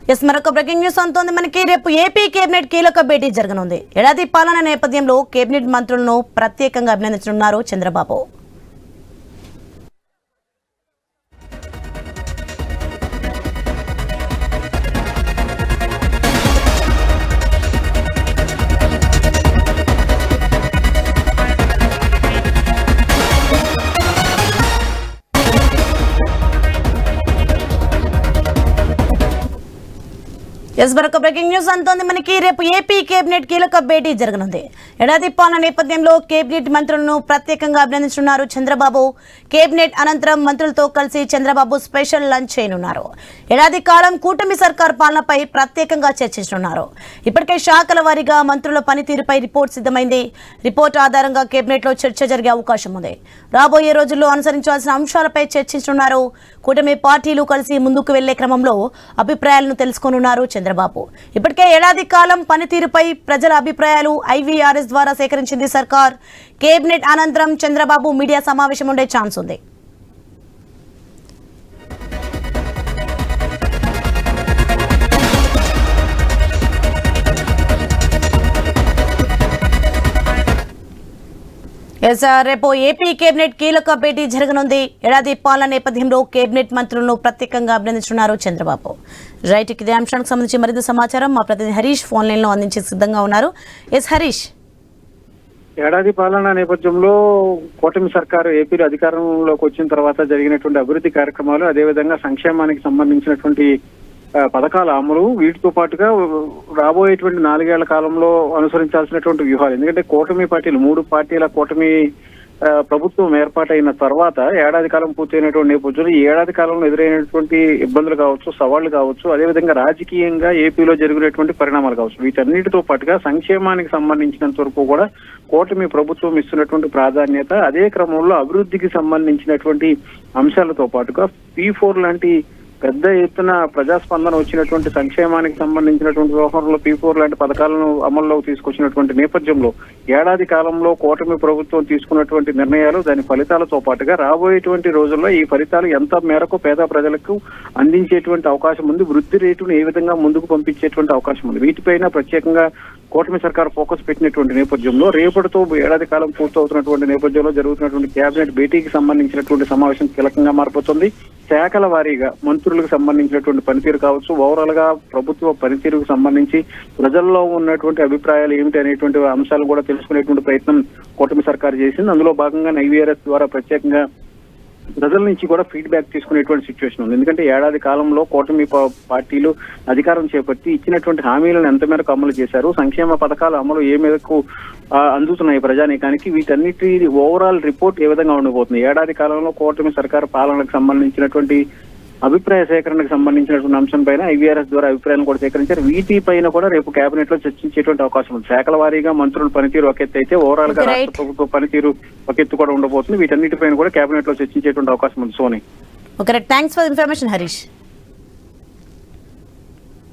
మరొక breaking news అంతోంది మనకి. రేపు ఏపీ కేబినెట్ కీలక భేటీ జరగనుంది. ఏడాది పాలన నేపథ్యంలో కేబినెట్ మంత్రులను ప్రత్యేకంగా అభినందించనున్నారు చంద్రబాబు. మరొక బ్రేకింగ్ న్యూస్ అంతోంది మనకి. రేపు ఏపీ కేబినెట్ కీలక భేటీ జరగనుంది. ఏడాది పాలన నేపథ్యంలో కేబినెట్ మంత్రులను ప్రత్యేకంగా అభినందించనున్నారు చంద్రబాబు. కేబినెట్ అనంతరం మంత్రులతో కలిసి చంద్రబాబు స్పెషల్ లంచ్ చేయనున్నారు. ఏడాది కాలం కూటమి సర్కార్ పాలనపై ప్రత్యేకంగా చర్చించనున్నారు. ఇప్పటికే శాఖల వారీగా మంత్రుల పనితీరుపై రిపోర్ట్ సిద్ధమైంది. రిపోర్ట్ ఆధారంగా కేబినెట్ లో చర్చ జరిగే అవకాశం ఉంది. రాబోయే రోజుల్లో అనుసరించాల్సిన అంశాలపై చర్చించనున్నారు. కూటమి పార్టీలు కలిసి ముందుకు వెళ్లే క్రమంలో అభిప్రాయాలను తెలుసుకోనున్నారు చంద్రబాబు. ఇప్పటికే ఏడాది కాలం పనితీరుపై ప్రజల అభిప్రాయాలు IVRS ద్వారా సేకరించింది సర్కార్. కేబినెట్ అనంతరం చంద్రబాబు మీడియా సమావేశం ఉండే ఛాన్స్ ఉంది. రేపు ఏపీ కేబినెట్ కీలక భేటీ జరగనుంది. ఏడాది పాలన నేపథ్యంలో కేబినెట్ మంత్రులను ప్రత్యేకంగా అభినందించున్నారు చంద్రబాబు. రైట్, ఇదే అంశానికి సంబంధించి మరింత సమాచారం మా ప్రతినిధి హరీష్ ఫోన్ లైన్ లో అందించే సిద్ధంగా ఉన్నారు. హరీష్, ఏడాది పాలన నేపథ్యంలో కూటమి సర్కారు ఏపీలో అధికారంలోకి వచ్చిన తర్వాత జరిగినటువంటి అభివృద్ధి కార్యక్రమాలు, అదేవిధంగా సంక్షేమానికి సంబంధించినటువంటి పథకాల అమలు, వీటితో పాటుగా రాబోయేటువంటి 4 ఏళ్ల కాలంలో అనుసరించాల్సినటువంటి వ్యూహాలు. ఎందుకంటే కూటమి పార్టీలు 3 పార్టీల కూటమి ప్రభుత్వం ఏర్పాటైన తర్వాత ఏడాది కాలం పూర్తయినటువంటి నేపథ్యంలో ఈ ఏడాది కాలంలో ఎదురైనటువంటి ఇబ్బందులు కావచ్చు, సవాళ్లు కావచ్చు, అదేవిధంగా రాజకీయంగా ఏపీలో జరిగినటువంటి పరిణామాలు కావచ్చు, వీటన్నిటితో పాటుగా సంక్షేమానికి సంబంధించినంత వరకు కూడా కూటమి ప్రభుత్వం ఇస్తున్నటువంటి ప్రాధాన్యత, అదే క్రమంలో అభివృద్ధికి సంబంధించినటువంటి అంశాలతో పాటుగా P4 లాంటి పెద్ద ఎత్తున ప్రజాస్పందన వచ్చినటువంటి సంక్షేమానికి సంబంధించినటువంటి వ్యవహారంలో P4 లాంటి పథకాలను అమల్లోకి తీసుకొచ్చినటువంటి నేపథ్యంలో ఏడాది కాలంలో కూటమి ప్రభుత్వం తీసుకున్నటువంటి నిర్ణయాలు, దాని ఫలితాలతో పాటుగా రాబోయేటువంటి రోజుల్లో ఈ ఫలితాలు ఎంత మేరకు పేద ప్రజలకు అందించేటువంటి అవకాశం ఉంది, వృద్ధి రేటును ఏ విధంగా ముందుకు పంపించేటువంటి అవకాశం ఉంది, వీటిపైన ప్రత్యేకంగా కూటమి సర్కార్ ఫోకస్ పెట్టినటువంటి నేపథ్యంలో రేపటితో ఏడాది కాలం పూర్తవుతున్నటువంటి నేపథ్యంలో జరుగుతున్నటువంటి కేబినెట్ భేటీకి సంబంధించినటువంటి సమావేశం కీలకంగా మారిపోతుంది. శాఖల వారీగా మంత్రులకు సంబంధించినటువంటి పనితీరు కావచ్చు, ఓవరాల్ గా ప్రభుత్వ పనితీరుకు సంబంధించి ప్రజల్లో ఉన్నటువంటి అభిప్రాయాలు ఏమిటి అనేటువంటి అంశాలు కూడా తెలుసుకునేటువంటి ప్రయత్నం కూటమి సర్కార్ చేసింది. అందులో భాగంగా IVRS ద్వారా ప్రత్యేకంగా ప్రజల నుంచి కూడా ఫీడ్బ్యాక్ తీసుకునేటువంటి సిచ్యువేషన్ ఉంది. ఎందుకంటే ఏడాది కాలంలో కూటమి పార్టీలు అధికారం చేపట్టి ఇచ్చినటువంటి హామీలను ఎంత మేరకు అమలు చేశారు, సంక్షేమ పథకాల అమలు ఏ మేరకు అందుతున్నాయి ప్రజానీకానికి, వీటన్నిటి ఓవరాల్ రిపోర్ట్ ఏ విధంగా ఉండబోతుంది, ఏడాది కాలంలో కూటమి సర్కారు పాలనకు సంబంధించినటువంటి అభిప్రాయ సేకరణకు సంబంధించినటువంటి అంశం పైన IVRS ద్వారా అభిప్రాయాలను కూడా సేకరించారు. వీటిపైన కూడా రేపు కేబినెట్ లో చర్చించేటువంటి అవకాశం ఉంది. శాఖల వారీగా మంత్రుల పనితీరు ఒక ఎత్తు అయితే, ఓవరాల్ గా రాష్ట్ర ప్రభుత్వ పనితీరు ఒక ఎత్తు కూడా ఉండబోతుంది. వీటన్నిటిపైన కూడా కేబినెట్ లో చర్చించేటువంటి అవకాశం ఉంది. సోని, థ్యాంక్స్ ఫర్ ఇన్ఫర్మేషన్ హరీష్.